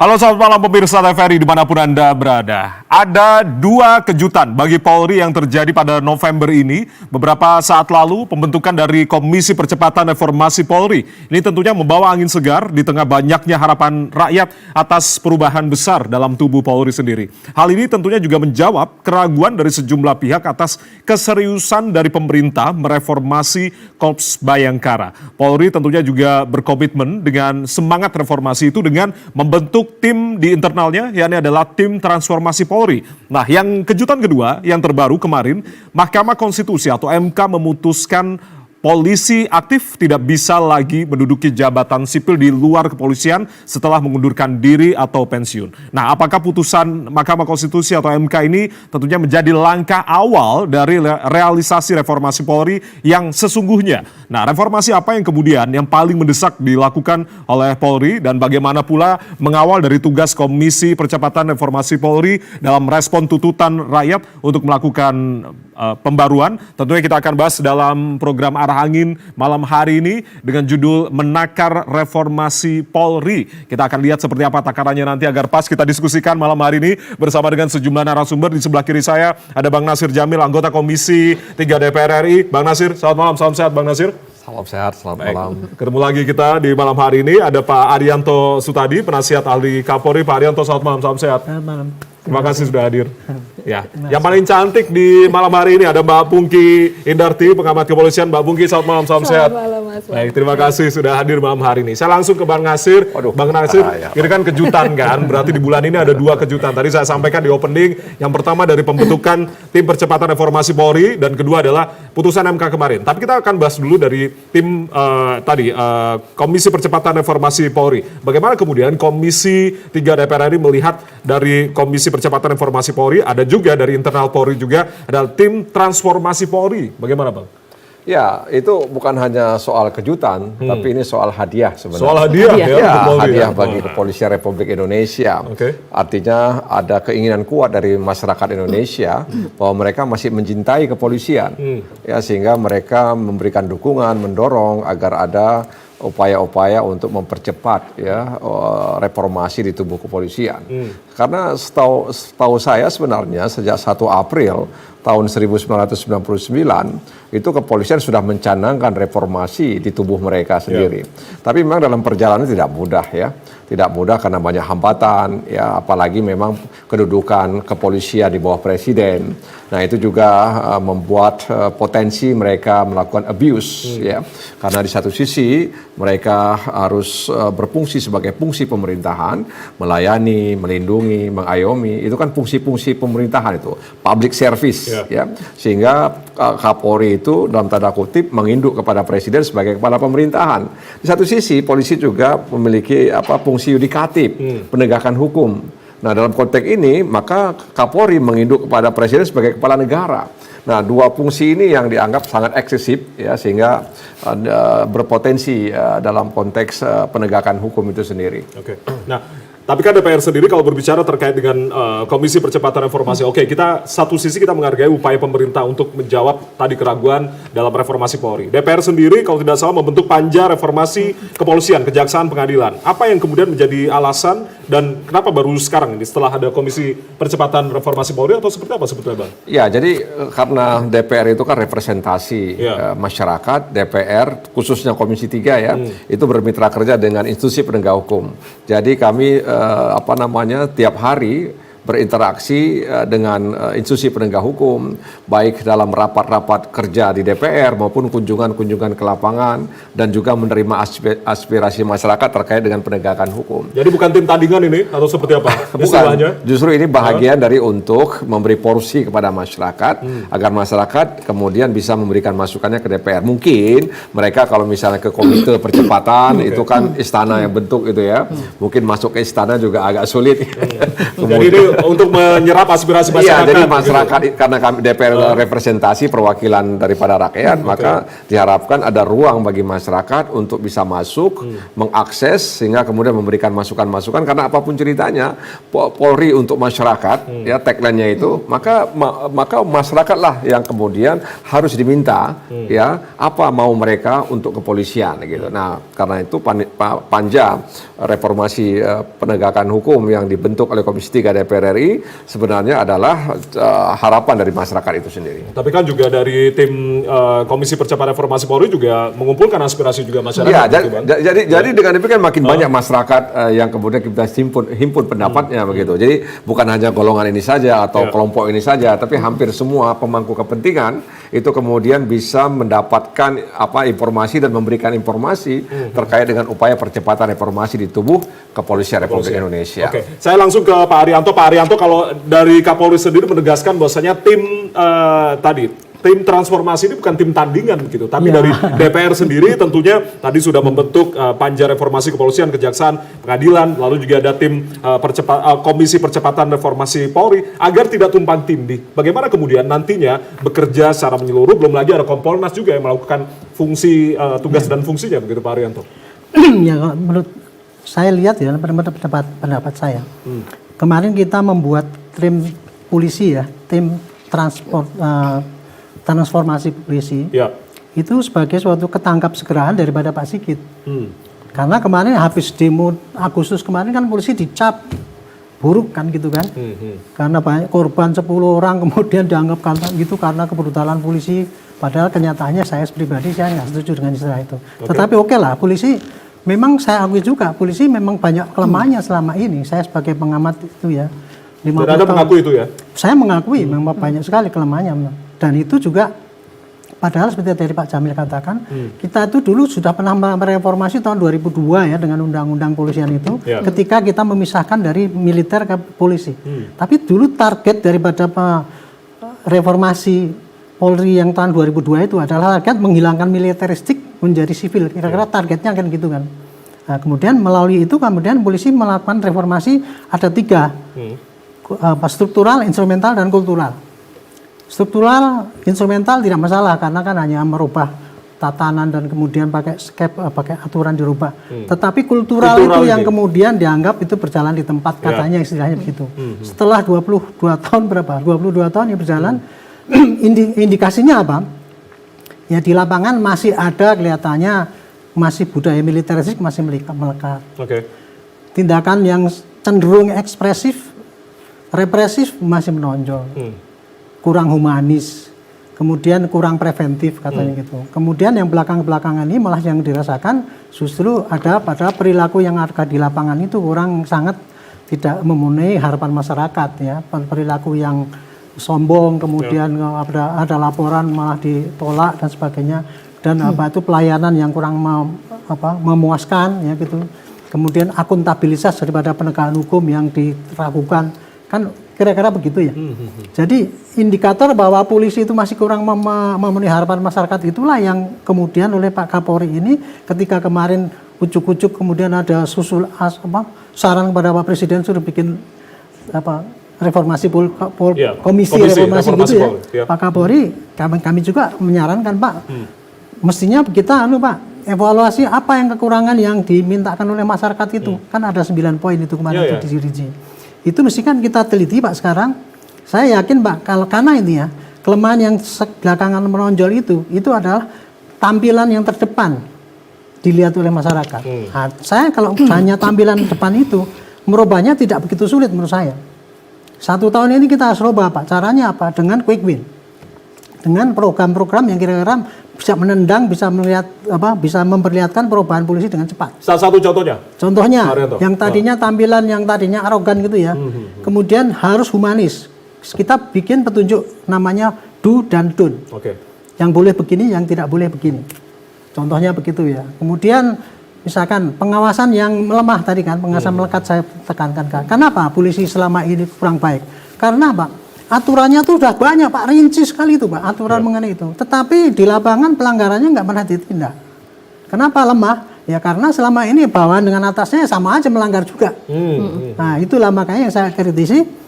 Halo selamat malam pemirsa TVRI dimanapun Anda berada. Ada dua kejutan bagi Polri yang terjadi pada November ini. Beberapa saat lalu pembentukan dari Komisi Percepatan Reformasi Polri. Ini tentunya membawa angin segar di tengah banyaknya harapan rakyat atas perubahan besar dalam tubuh Polri sendiri. Hal ini tentunya juga menjawab keraguan dari sejumlah pihak atas keseriusan dari pemerintah mereformasi Korps Bayangkara. Polri tentunya juga berkomitmen dengan semangat reformasi itu dengan membentuk tim di internalnya, yakni adalah tim transformasi Polri. Nah, yang kejutan kedua yang terbaru kemarin, Mahkamah Konstitusi atau MK memutuskan polisi aktif tidak bisa lagi menduduki jabatan sipil di luar kepolisian setelah mengundurkan diri atau pensiun. Nah, apakah putusan Mahkamah Konstitusi atau MK ini tentunya menjadi langkah awal dari realisasi reformasi Polri yang sesungguhnya? Nah, reformasi apa yang kemudian yang paling mendesak dilakukan oleh Polri dan bagaimana pula mengawal dari tugas Komisi Percepatan Reformasi Polri dalam respon tuntutan rakyat untuk melakukan pembaruan? Tentunya kita akan bahas dalam program Arah Angin malam hari ini dengan judul Menakar Reformasi Polri. Kita akan lihat seperti apa takarannya nanti agar pas kita diskusikan malam hari ini bersama dengan sejumlah narasumber. Di sebelah kiri saya ada Bang Nasir Jamil, anggota Komisi 3 DPR RI. Bang Nasir, selamat malam, salam sehat Bang Nasir. Salam sehat, selamat malam. Ketemu lagi kita di malam hari ini. Ada Pak Arianto Sutadi, penasihat ahli Kapolri. Pak Arianto, selamat malam, salam sehat. Selamat malam. Terima kasih sudah hadir. Ya, yang paling cantik di malam hari ini ada Mbak Pungki Indarti, pengamat kepolisian. Mbak Pungki, selamat malam, salam sehat. Malam, Mas. Baik, terima kasih sudah hadir malam hari ini. Saya langsung ke Bang Nasir. Waduh, Bang Nasir, ya. ini kan kejutan kan, berarti di bulan ini ada dua kejutan. Tadi saya sampaikan di opening, yang pertama dari pembentukan tim percepatan reformasi Polri, dan kedua adalah putusan MK kemarin. Tapi kita akan bahas dulu dari tim Komisi Percepatan Reformasi Polri. Bagaimana kemudian Komisi 3 DPR RI melihat dari Komisi Percepatan Reformasi Polri, ada juga dari internal Polri juga, ada tim transformasi Polri. Bagaimana Bang? Ya, itu bukan hanya soal kejutan, tapi ini soal hadiah sebenarnya. Soal hadiah ya, Ya, untuk Polri, hadiah ya? bagi Kepolisian Republik Indonesia. Oke. Artinya ada keinginan kuat dari masyarakat Indonesia bahwa mereka masih mencintai kepolisian. Ya, sehingga mereka memberikan dukungan, mendorong agar ada upaya-upaya untuk mempercepat ya reformasi di tubuh kepolisian. Karena setahu saya sebenarnya sejak 1 April tahun 1999 itu kepolisian sudah mencanangkan reformasi di tubuh mereka sendiri. Tapi memang dalam perjalanan tidak mudah ya. Tidak mudah karena banyak hambatan ya, apalagi memang kedudukan kepolisian di bawah presiden. Nah, itu juga membuat potensi mereka melakukan abuse ya. Karena di satu sisi mereka harus berfungsi sebagai fungsi pemerintahan, melayani, melindungi, mengayomi. Itu kan fungsi-fungsi pemerintahan itu, public service ya. Sehingga Kapolri itu dalam tanda kutip menginduk kepada presiden sebagai kepala pemerintahan. Di satu sisi polisi juga memiliki fungsi yudikatif, penegakan hukum. Nah, dalam konteks ini maka Kapolri menginduk kepada presiden sebagai kepala negara. Nah, dua fungsi ini yang dianggap sangat eksesif ya, sehingga berpotensi dalam konteks penegakan hukum itu sendiri. Oke. Nah, tapi kan DPR sendiri kalau berbicara terkait dengan Komisi Percepatan Reformasi, oke, kita satu sisi kita menghargai upaya pemerintah untuk menjawab tadi keraguan dalam reformasi Polri. DPR sendiri kalau tidak salah membentuk panja reformasi kepolisian, kejaksaan, pengadilan. Apa yang kemudian menjadi alasan dan kenapa baru sekarang ini setelah ada Komisi Percepatan Reformasi Polri atau seperti apa sebetulnya Bang? Ya, jadi karena DPR itu kan representasi masyarakat, DPR khususnya Komisi 3 ya, itu bermitra kerja dengan institusi penegak hukum. Jadi kami tiap hari berinteraksi dengan institusi penegak hukum, baik dalam rapat-rapat kerja di DPR maupun kunjungan-kunjungan ke lapangan, dan juga menerima aspirasi masyarakat terkait dengan penegakan hukum. Jadi bukan tim tandingan ini atau seperti apa? Bukan, justru ini bahagian dari untuk memberi porsi kepada masyarakat, agar masyarakat kemudian bisa memberikan masukannya ke DPR. Mungkin mereka kalau misalnya ke komite percepatan, itu kan istana yang bentuk itu ya, mungkin masuk ke istana juga agak sulit. Jadi ini untuk menyerap aspirasi masyarakat. Iya, jadi masyarakat karena kami DPR representasi perwakilan daripada rakyat, maka diharapkan ada ruang bagi masyarakat untuk bisa masuk, mengakses sehingga kemudian memberikan masukan-masukan karena apapun ceritanya Polri untuk masyarakat ya tagline-nya itu, maka masyarakatlah yang kemudian harus diminta ya apa mau mereka untuk kepolisian gitu. Nah, karena itu Panja Reformasi Penegakan Hukum yang dibentuk oleh Komisi 3 DPR RI sebenarnya adalah harapan dari masyarakat itu sendiri. Tapi kan juga dari tim Komisi Percepatan Reformasi Polri juga mengumpulkan aspirasi juga masyarakat. Ya, jadi dengan demikian makin banyak masyarakat yang kemudian kita himpun pendapatnya begitu. Jadi bukan hanya golongan ini saja atau kelompok ini saja, tapi hampir semua pemangku kepentingan itu kemudian bisa mendapatkan informasi dan memberikan informasi terkait dengan upaya percepatan reformasi di tubuh Kepolisian Republik Indonesia. Oke, saya langsung ke Pak Arianto. Pak Arianto, kalau dari Kapolri sendiri menegaskan bahwasanya tim tim transformasi ini bukan tim tandingan begitu, tapi dari DPR sendiri tentunya tadi sudah membentuk Panja Reformasi Kepolisian, Kejaksaan, Pengadilan, lalu juga ada tim Komisi Percepatan Reformasi Polri agar tidak tumpang tindih. Bagaimana kemudian nantinya bekerja secara menyeluruh, belum lagi ada Kompolnas juga yang melakukan fungsi tugas dan fungsinya begitu Pak Arianto. Ya, menurut saya lihat ya pendapat saya. Kemarin kita membuat tim polisi ya, tim transformasi polisi. Ya. Itu sebagai suatu ketangkap segerahan daripada Pak Sigit. Karena kemarin habis demo Agustus kemarin kan polisi dicap buruk kan gitu kan. Karena banyak korban 10 orang kemudian dianggap gitu karena kebrutalan polisi. Padahal kenyataannya saya pribadi saya nggak setuju dengan istilah itu. Tetapi oke lah, polisi memang saya akui juga polisi memang banyak kelemahannya selama ini. Saya sebagai pengamat itu ya. Dan Anda mengakui itu ya? Saya mengakui memang banyak sekali kelemahannya. Dan itu juga padahal seperti dari Pak Jamil katakan, kita itu dulu sudah pernah mereformasi tahun 2002 ya dengan undang-undang polisian itu, ketika kita memisahkan dari militer ke polisi. Tapi dulu target daripada reformasi Polri yang tahun 2002 itu adalah target menghilangkan militeristik menjadi sipil. Kira-kira targetnya kan gitu kan. Nah, kemudian melalui itu kemudian polisi melakukan reformasi ada 3, struktural, instrumental, dan kultural. Struktural, instrumental tidak masalah karena kan hanya merubah tatanan dan kemudian pakai aturan dirubah. Tetapi kultural itu yang kemudian dianggap itu berjalan di tempat katanya istilahnya begitu. Setelah 22 tahun 22 tahun yang berjalan, indikasinya apa? Ya di lapangan masih ada kelihatannya masih budaya militeristik masih melekat. Tindakan yang cenderung ekspresif, represif masih menonjol. Kurang humanis, kemudian kurang preventif katanya gitu. Kemudian yang belakangan ini malah yang dirasakan justru ada pada perilaku yang ada di lapangan itu kurang sangat tidak memenuhi harapan masyarakat ya. Perilaku yang sombong, kemudian ada laporan malah ditolak dan sebagainya, dan itu pelayanan yang kurang memuaskan ya gitu. Kemudian akuntabilitas daripada penegakan hukum yang diragukan kan kira-kira begitu ya. Jadi indikator bahwa polisi itu masih kurang memenuhi harapan masyarakat itulah yang kemudian oleh Pak Kapolri ini ketika kemarin ujuk-ujuk kemudian ada saran kepada Pak Presiden suruh bikin reformasi komisi reformasi gitu ya. Pak Kapolri kami juga menyarankan Pak mestinya kita Pak evaluasi apa yang kekurangan yang dimintakan oleh masyarakat itu. Kan ada 9 poin itu kemarin itu dirinci. Itu mesti kan kita teliti Pak sekarang. Saya yakin Pak karena ini ya kelemahan yang belakangan menonjol itu adalah tampilan yang terdepan dilihat oleh masyarakat. Nah, saya kalau hanya tampilan depan itu merubahnya tidak begitu sulit menurut saya. 1 tahun ini kita harus rubah Pak. Caranya apa? Dengan quick win. Dengan program-program yang kira-kira bisa menendang, bisa melihat bisa memperlihatkan perubahan polisi dengan cepat. Salah satu contohnya? Contohnya yang tadinya tampilan yang tadinya arogan gitu ya. Kemudian harus humanis. Kita bikin petunjuk namanya do dan don't. Yang boleh begini, yang tidak boleh begini. Contohnya begitu ya. Kemudian misalkan pengawasan yang melemah tadi kan, pengawasan melekat saya tekankan. Kenapa polisi selama ini kurang baik? Karena Pak, aturannya tuh sudah banyak Pak, rinci sekali itu Pak, aturan mengenai itu. Tetapi di lapangan pelanggarannya nggak pernah ditindak. Kenapa lemah? Ya karena selama ini bawahan dengan atasnya sama aja melanggar juga. Nah itulah makanya yang saya kritisi.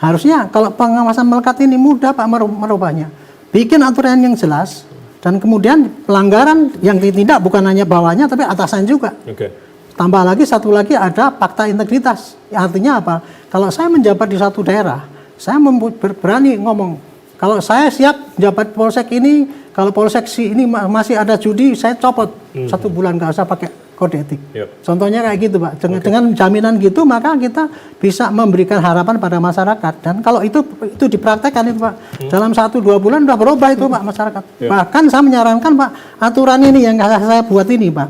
Harusnya kalau pengawasan melekat ini mudah Pak merubahnya. Bikin aturan yang jelas dan kemudian pelanggaran yang ditindak bukan hanya bawahnya tapi atasan juga. Tambah lagi satu lagi ada fakta integritas. Artinya apa? Kalau saya menjabat di satu daerah, saya berani ngomong, kalau saya siap jabat polsek ini, kalau polsek ini masih ada judi, saya copot 1 bulan, nggak usah pakai kode etik. Contohnya kayak gitu Pak. Dengan jaminan gitu maka kita bisa memberikan harapan pada masyarakat. Dan kalau itu dipraktekkan itu Pak, dalam 1-2 bulan udah berubah itu Pak masyarakat. Bahkan saya menyarankan Pak, aturan ini yang saya buat ini Pak,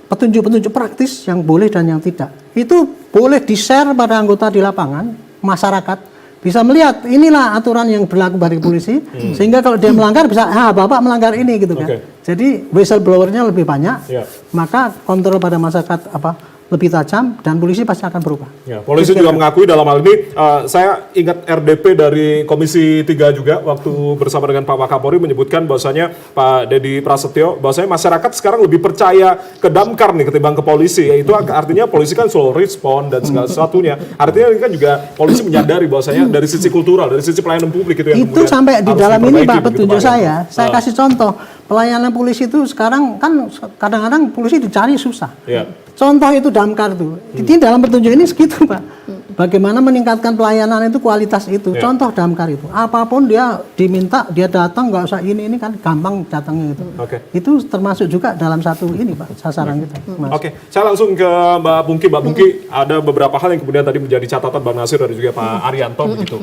petunjuk-petunjuk praktis yang boleh dan yang tidak, itu boleh di-share pada anggota di lapangan, masyarakat bisa melihat inilah aturan yang berlaku bagi polisi, sehingga kalau dia melanggar bisa, Bapak melanggar ini gitu kan. Jadi whistleblower-nya lebih banyak, maka kontrol pada masyarakat lebih tajam dan polisi pasti akan berubah. Polisi juga mengakui dalam hal ini, saya ingat RDP dari Komisi 3 juga waktu bersama dengan Pak Wakapolri menyebutkan bahwasanya Pak Dedi Prasetyo, bahwasanya masyarakat sekarang lebih percaya ke Damkar nih ketimbang ke polisi. Itu artinya polisi kan slow respon dan segala sesuatunya. Artinya ini kan juga polisi menyadari bahwasanya dari sisi kultural, dari sisi pelayanan publik itu yang itu sampai di dalam ini Pak petunjuk saya kasih contoh. Pelayanan polisi itu sekarang kan kadang-kadang polisi dicari susah. Contoh itu Damkar tuh. Ini dalam petunjuk ini segitu Pak. Bagaimana meningkatkan pelayanan itu, kualitas itu. Contoh Damkar itu. Apapun dia diminta, dia datang, nggak usah ini kan gampang datangnya itu. Itu termasuk juga dalam satu ini Pak, sasaran kita. Saya langsung ke Mbak Pungki. Mbak Pungki, ada beberapa hal yang kemudian tadi menjadi catatan Bang Nasir dan juga Pak Arianto begitu.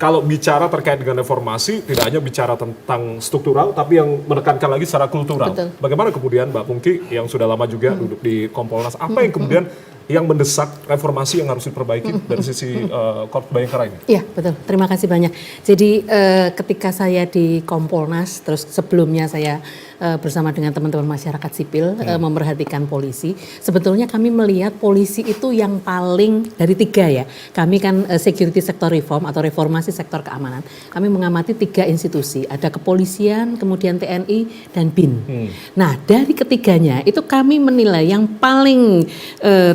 Kalau bicara terkait dengan reformasi, tidak hanya bicara tentang struktural, tapi yang menekankan lagi secara kultural. Bagaimana kemudian Mbak Pungki yang sudah lama juga duduk di Kompolnas, apa yang kemudian yang mendesak reformasi yang harus diperbaiki dari sisi Korps Bayangkara ini? Iya, betul. Terima kasih banyak. Jadi ketika saya di Kompolnas, terus sebelumnya saya bersama dengan teman-teman masyarakat sipil memperhatikan polisi. Sebetulnya kami melihat polisi itu yang paling dari 3 ya. Kami kan security sector reform atau reformasi sektor keamanan. Kami mengamati 3 institusi. Ada kepolisian, kemudian TNI, dan BIN. Nah dari ketiganya itu kami menilai yang paling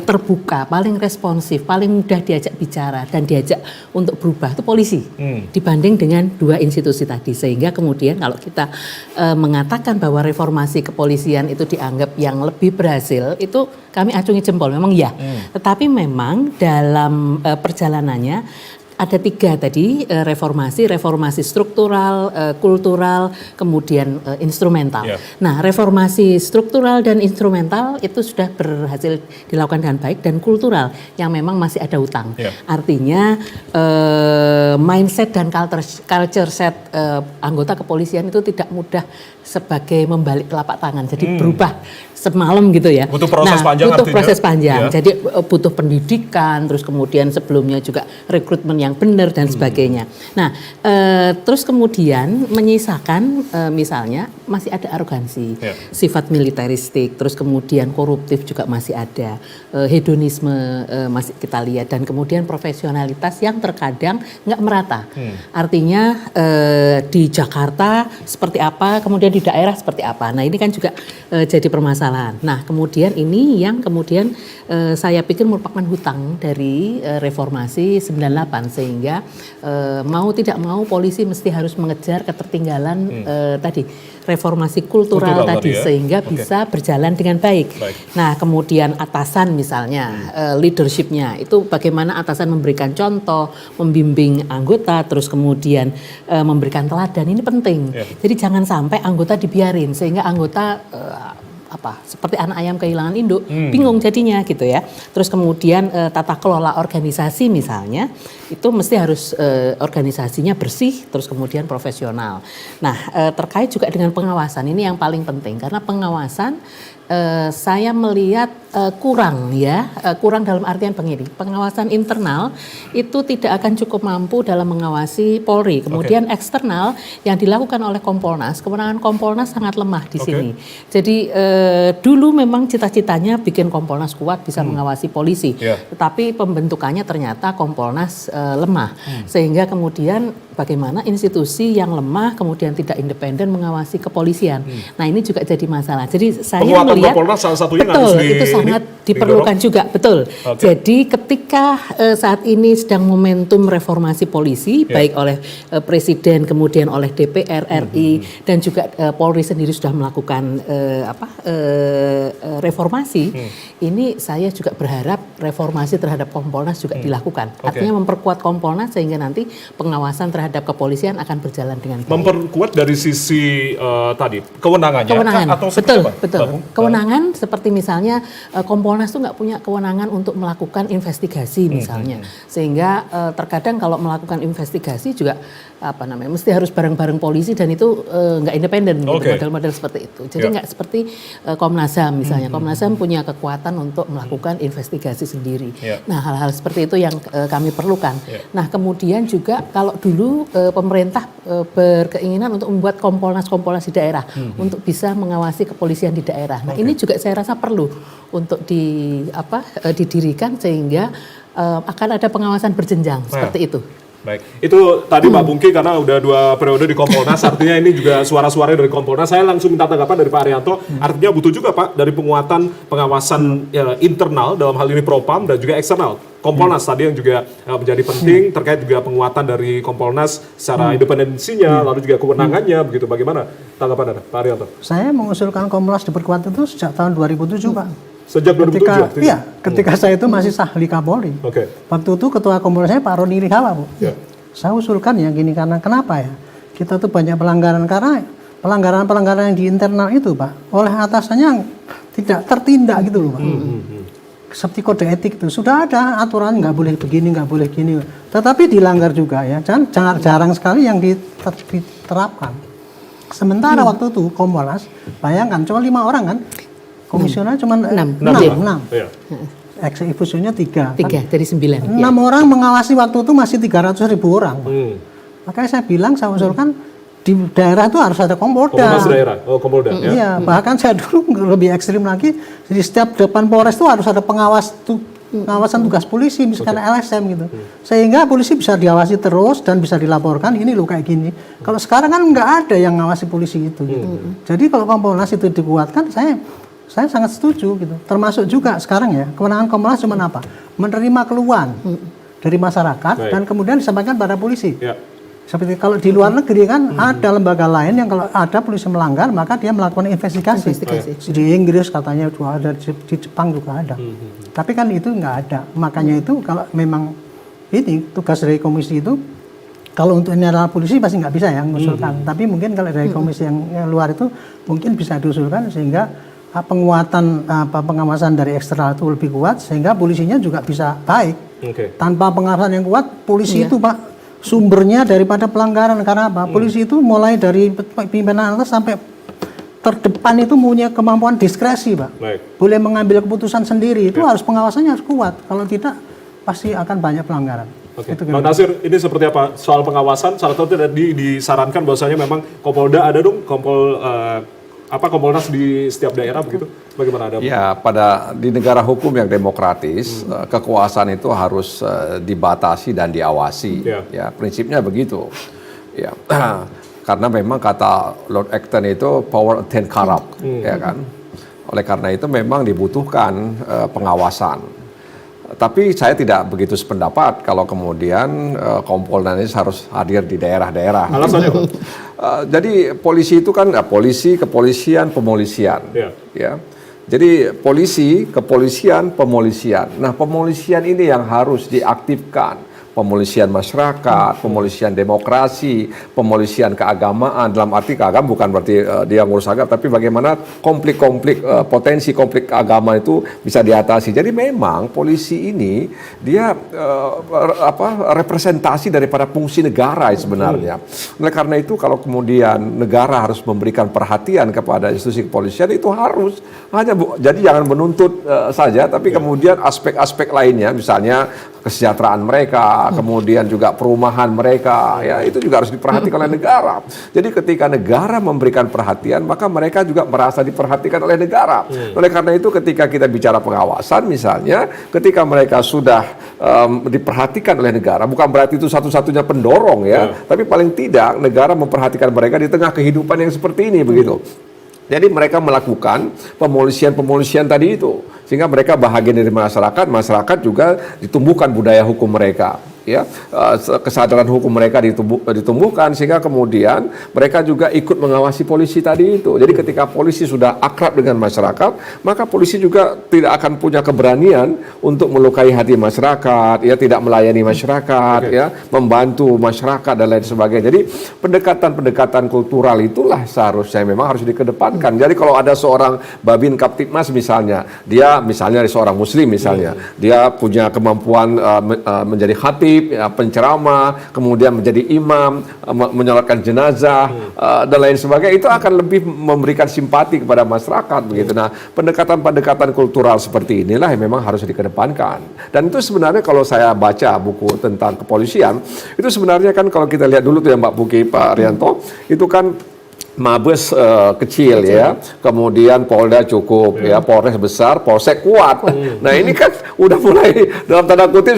terbuka, paling responsif, paling mudah diajak bicara dan diajak untuk berubah itu polisi. Dibanding dengan 2 institusi tadi. Sehingga kemudian kalau kita mengatakan bahwa reformasi kepolisian itu dianggap yang lebih berhasil, itu kami acungi jempol, memang ya. Tetapi memang dalam perjalanannya ada 3 tadi, reformasi struktural, kultural, kemudian instrumental. Nah, reformasi struktural dan instrumental itu sudah berhasil dilakukan dengan baik, dan kultural yang memang masih ada utang. Artinya mindset dan culture set anggota kepolisian itu tidak mudah sebagai membalik telapak tangan, jadi berubah semalam gitu ya. Butuh proses panjang butuh artinya. Proses panjang. Jadi butuh pendidikan, terus kemudian sebelumnya juga rekrutmen yang benar dan sebagainya. Nah, terus kemudian menyisakan misalnya masih ada arogansi, sifat militeristik, terus kemudian koruptif juga masih ada, hedonisme masih kita lihat, dan kemudian profesionalitas yang terkadang nggak merata. Artinya di Jakarta seperti apa, kemudian di daerah seperti apa. Nah, ini kan juga jadi permasalahan. Nah, kemudian ini yang kemudian saya pikir merupakan hutang dari reformasi 98, sehingga mau tidak mau polisi mesti harus mengejar ketertinggalan tadi reformasi kultural tadi ya? Sehingga bisa berjalan dengan baik. Nah, kemudian atasan misalnya leadershipnya itu bagaimana atasan memberikan contoh, membimbing anggota, terus kemudian memberikan teladan, ini penting. Jadi jangan sampai anggota dibiarin sehingga anggota seperti anak ayam kehilangan induk, bingung jadinya gitu ya. Terus kemudian tata kelola organisasi misalnya itu mesti harus organisasinya bersih, terus kemudian profesional. Nah, terkait juga dengan pengawasan, ini yang paling penting karena pengawasan saya melihat kurang ya, kurang dalam artian begini, pengawasan internal itu tidak akan cukup mampu dalam mengawasi Polri. Kemudian eksternal yang dilakukan oleh Kompolnas, kewenangan Kompolnas sangat lemah di sini. Jadi dulu memang cita-citanya bikin Kompolnas kuat bisa mengawasi polisi, tetapi pembentukannya ternyata Kompolnas lemah, sehingga kemudian bagaimana institusi yang lemah kemudian tidak independen mengawasi kepolisian. Nah ini juga jadi masalah. Jadi saya Penguatan melihat Kompolnas salah satunya betul harus itu sangat diperlukan juga, betul. Jadi ketika saat ini sedang momentum reformasi polisi, baik oleh Presiden kemudian oleh DPR RI dan juga Polri sendiri sudah melakukan reformasi. Ini saya juga berharap reformasi terhadap Kompolnas juga dilakukan. Artinya memperkuat Kompolnas sehingga nanti pengawasan terhadap kepolisian akan berjalan dengan baik. Memperkuat dari sisi tadi kewenangannya atau betul, apa? betul. Kewenangan seperti misalnya Kompolnas tuh nggak punya kewenangan untuk melakukan investigasi misalnya, sehingga terkadang kalau melakukan investigasi juga mesti harus bareng-bareng polisi dan itu nggak independen gitu, model-model seperti itu. Jadi nggak seperti Komnas HAM misalnya. Komnas HAM punya kekuatan untuk melakukan investigasi sendiri. Nah hal-hal seperti itu yang kami perlukan. Nah kemudian juga kalau dulu pemerintah berkeinginan untuk membuat Kompolnas di daerah untuk bisa mengawasi kepolisian di daerah. Nah ini juga saya rasa perlu untuk didirikan sehingga akan ada pengawasan berjenjang seperti itu. Baik, itu tadi Pak Bungki karena udah 2 periode di Kompolnas, artinya ini juga suara-suara dari Kompolnas. Saya langsung minta tanggapan dari Pak Arianto, artinya butuh juga Pak dari penguatan pengawasan internal dalam hal ini Propam dan juga eksternal. Kompolnas tadi yang juga menjadi penting terkait juga penguatan dari Kompolnas secara independensinya, lalu juga kewenangannya, begitu. Bagaimana tanggapan Anda, Pak Arianto? Saya mengusulkan Kompolnas diperkuat itu sejak tahun 2007, Pak. Sejak 2007? Ketika saya itu masih Sahli Kapolri. Waktu itu ketua Kompolnasnya Pak Roni Rihawa, Bu. Saya usulkan ya gini, karena kenapa ya? Kita tuh banyak pelanggaran, karena pelanggaran-pelanggaran yang di internal itu, Pak, oleh atasannya tidak tertindak gitu loh, Pak. Seperti kode etik itu sudah ada aturan nggak boleh begini, nggak boleh gini, tetapi dilanggar juga ya. Jarang sekali yang diterapkan. Sementara waktu itu Kompolnas, bayangkan cuma 5 orang kan, komisioner cuma 6. Eksekusinya 3 dari 9. 6 orang mengawasi waktu itu masih 300.000 orang. Makanya saya bilang, saya usulkan di daerah itu harus ada Kompolda. Kompolnas daerah, Kompolda. Iya, bahkan saya dulu lebih ekstrim lagi, di setiap depan Polres itu harus ada pengawasan tugas polisi, misalkan LSM gitu. Sehingga polisi bisa diawasi terus dan bisa dilaporkan, ini loh kayak gini. Kalau sekarang kan nggak ada yang ngawasi polisi itu. Jadi kalau Kompolnas itu dikuatkan, saya sangat setuju gitu. Termasuk juga sekarang ya, kewenangan Kompolnas cuma apa? Menerima keluhan dari masyarakat dan kemudian disampaikan pada polisi. Seperti kalau di luar negeri kan ada lembaga lain yang kalau ada polisi melanggar maka dia melakukan investigasi. Di Inggris katanya juga ada, di Jepang juga ada. Tapi kan itu nggak ada. Makanya itu kalau memang ini tugas dari komisi itu, kalau untuk internal polisi pasti nggak bisa ya mengusulkan. Tapi mungkin kalau dari komisi yang luar itu mungkin bisa diusulkan sehingga penguatan pengawasan dari eksternal itu lebih kuat sehingga polisinya juga bisa baik. Tanpa pengawasan yang kuat polisi itu Pak sumbernya daripada pelanggaran, karena apa? Polisi itu mulai dari pimpinan atas sampai terdepan itu punya kemampuan diskresi, Pak. Boleh mengambil keputusan sendiri, itu harus pengawasannya harus kuat. Kalau tidak pasti akan banyak pelanggaran. Bang Nasir, ini seperti apa soal pengawasan? Salah satu tadi disarankan bahwasanya memang Kompolda ada dong, Kompolnas di setiap daerah begitu. Bagaimana ada? Ya, di negara hukum yang demokratis, kekuasaan itu harus dibatasi dan diawasi. Ya, prinsipnya begitu. Ya, karena memang kata Lord Acton itu power attend corrupt, ya kan. Oleh karena itu memang dibutuhkan pengawasan. Tapi saya tidak begitu sependapat kalau kemudian Kompolnas harus hadir di daerah-daerah. Alasannya apa? Jadi polisi itu kan polisi, kepolisian, pemolisian. Ya. Jadi polisi, kepolisian, pemolisian. Nah, pemolisian ini yang harus diaktifkan. Pemolisian masyarakat, pemolisian demokrasi, pemolisian keagamaan. Dalam arti keagamaan bukan berarti dia ngurus agama, tapi bagaimana konflik-konflik, potensi konflik keagamaan itu bisa diatasi. Jadi memang polisi ini dia representasi daripada fungsi negara sebenarnya. Oleh karena itu kalau kemudian negara harus memberikan perhatian kepada institusi kepolisian itu harus jadi jangan menuntut saja, tapi kemudian aspek-aspek lainnya, misalnya kesejahteraan mereka, kemudian juga perumahan mereka, ya itu juga harus diperhatikan oleh negara. Jadi ketika negara memberikan perhatian, maka mereka juga merasa diperhatikan oleh negara. Oleh karena itu ketika kita bicara pengawasan misalnya, ketika mereka sudah diperhatikan oleh negara, bukan berarti itu satu-satunya pendorong ya, tapi paling tidak negara memperhatikan mereka di tengah kehidupan yang seperti ini begitu. Jadi mereka melakukan pemolisian tadi itu, sehingga mereka bahagian dari masyarakat, masyarakat juga ditumbuhkan budaya hukum mereka. Ya, kesadaran hukum mereka ditumbuhkan sehingga kemudian mereka juga ikut mengawasi polisi tadi itu. Jadi ketika polisi sudah akrab dengan masyarakat, maka polisi juga tidak akan punya keberanian untuk melukai hati masyarakat, ya tidak melayani masyarakat, ya membantu masyarakat dan lain sebagainya. Jadi pendekatan-pendekatan kultural itulah seharusnya memang harus dikedepankan. Jadi kalau ada seorang Babin Kaptipmas misalnya, dia misalnya seorang muslim misalnya, dia punya kemampuan menjadi khatib, penceramah, kemudian menjadi imam, menyolatkan jenazah dan lain sebagainya, itu akan lebih memberikan simpati kepada masyarakat begitu. Nah, pendekatan-pendekatan kultural seperti inilah yang memang harus dikedepankan. Dan itu sebenarnya kalau saya baca buku tentang kepolisian, itu sebenarnya kan kalau kita lihat dulu tuh ya Mbak Puki, Pak Rianto, itu kan Mabes kecil ya, kemudian Polda cukup ya, Polres besar, Polsek kuat. Nah ini kan udah mulai dalam tanda kutip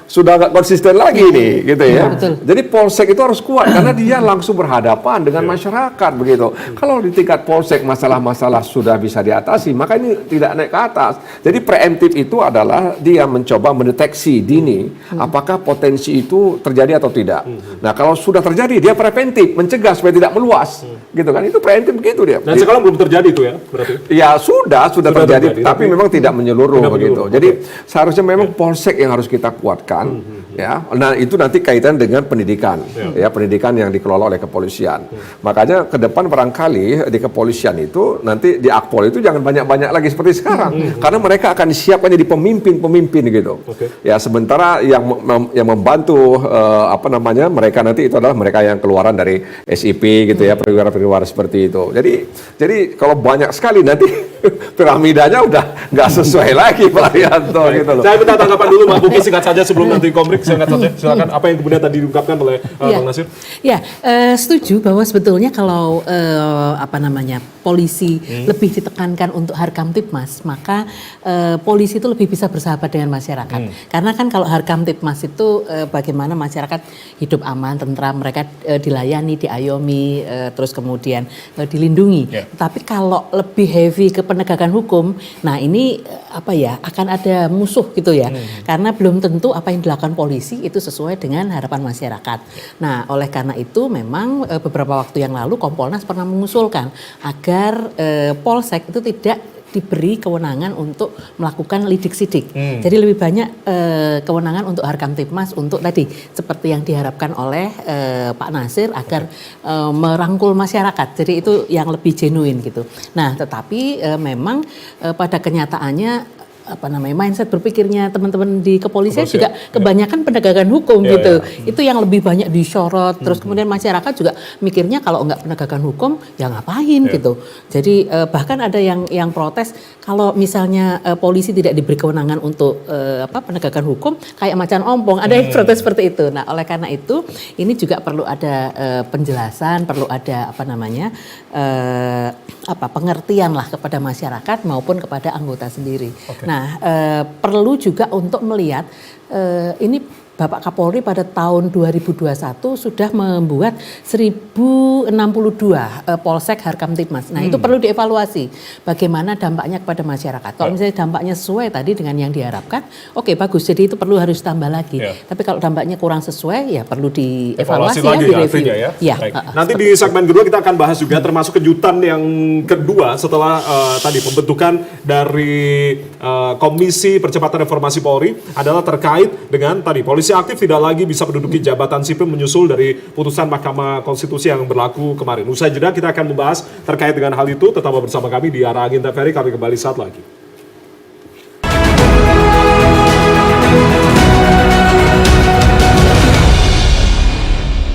sudah nggak konsisten lagi nih, gitu ya. Jadi Polsek itu harus kuat karena dia langsung berhadapan dengan masyarakat begitu. Kalau di tingkat Polsek masalah-masalah sudah bisa diatasi, maka ini tidak naik ke atas. Jadi preemptif itu adalah dia mencoba mendeteksi dini apakah potensi itu terjadi atau tidak. Nah kalau sudah terjadi dia preventif, mencegah supaya tidak meluas. Gitu kan, itu preemptif begitu dia. Dan sekarang belum terjadi itu ya, berarti? Ya sudah terjadi, tapi memang tidak menyeluruh begitu. Jadi seharusnya memang Polsek yang harus kita kuatkan, ya. Nah itu nanti kaitan dengan pendidikan, ya pendidikan yang dikelola oleh kepolisian. Makanya ke depan barangkali di kepolisian itu nanti di Akpol itu jangan banyak-banyak lagi seperti sekarang, karena mereka akan disiapkan jadi pemimpin gitu. Ya sementara yang membantu mereka nanti itu adalah mereka yang keluaran dari SIP gitu ya, perwira seperti itu. Jadi kalau banyak sekali nanti piramidanya udah nggak sesuai lagi Pak Rianto gitu loh. Saya minta tanggapan dulu Mbak Puki singkat saja sebelum nanti komrik, singkat saja. Silakan apa yang kemudian tadi diungkapkan oleh Bang Nasir. Ya, setuju bahwa sebetulnya kalau polisi lebih ditekankan untuk Harkamtipmas, maka polisi itu lebih bisa bersahabat dengan masyarakat. Karena kan kalau Harkamtipmas itu bagaimana masyarakat hidup aman, tentram, mereka dilayani, diayomi, terus kemudian dilindungi. Tapi kalau lebih heavy ke penegakan hukum, nah ini akan ada musuh gitu ya. Karena belum tentu apa yang dilakukan polisi itu sesuai dengan harapan masyarakat. Nah, oleh karena itu memang beberapa waktu yang lalu Kompolnas pernah mengusulkan agar Polsek itu tidak diberi kewenangan untuk melakukan lidik sidik. Jadi lebih banyak kewenangan untuk Harkamtipmas untuk tadi seperti yang diharapkan oleh Pak Nasir agar merangkul masyarakat. Jadi itu yang lebih genuine gitu. Nah, tetapi memang pada kenyataannya mindset berpikirnya teman-teman di kepolisian juga kebanyakan penegakan hukum gitu. Itu yang lebih banyak disorot. Terus kemudian masyarakat juga mikirnya kalau nggak penegakan hukum ya ngapain gitu. Jadi bahkan ada yang protes kalau misalnya polisi tidak diberi kewenangan untuk penegakan hukum kayak macan ompong. Ada yang protes seperti itu. Nah, oleh karena itu ini juga perlu ada penjelasan, perlu ada pengertian lah kepada masyarakat maupun kepada anggota sendiri. Nah, perlu juga untuk melihat ini Bapak Kapolri pada tahun 2021 sudah membuat 1062 Polsek Harkamtipmas. Nah, itu perlu dievaluasi bagaimana dampaknya kepada masyarakat. Kalau misalnya dampaknya sesuai tadi dengan yang diharapkan, oke bagus. Jadi itu perlu harus tambah lagi. Tapi kalau dampaknya kurang sesuai ya perlu dievaluasi lagi direview. Nanti di segmen kedua kita akan bahas juga termasuk kejutan yang kedua setelah tadi pembentukan dari Komisi Percepatan Reformasi Polri adalah terkait dengan tadi polisi aktif tidak lagi bisa menduduki jabatan sipil menyusul dari putusan Mahkamah Konstitusi yang berlaku kemarin. Usai jeda kita akan membahas terkait dengan hal itu. Tetap bersama kami di Arah Angin TVRI, kami kembali saat lagi.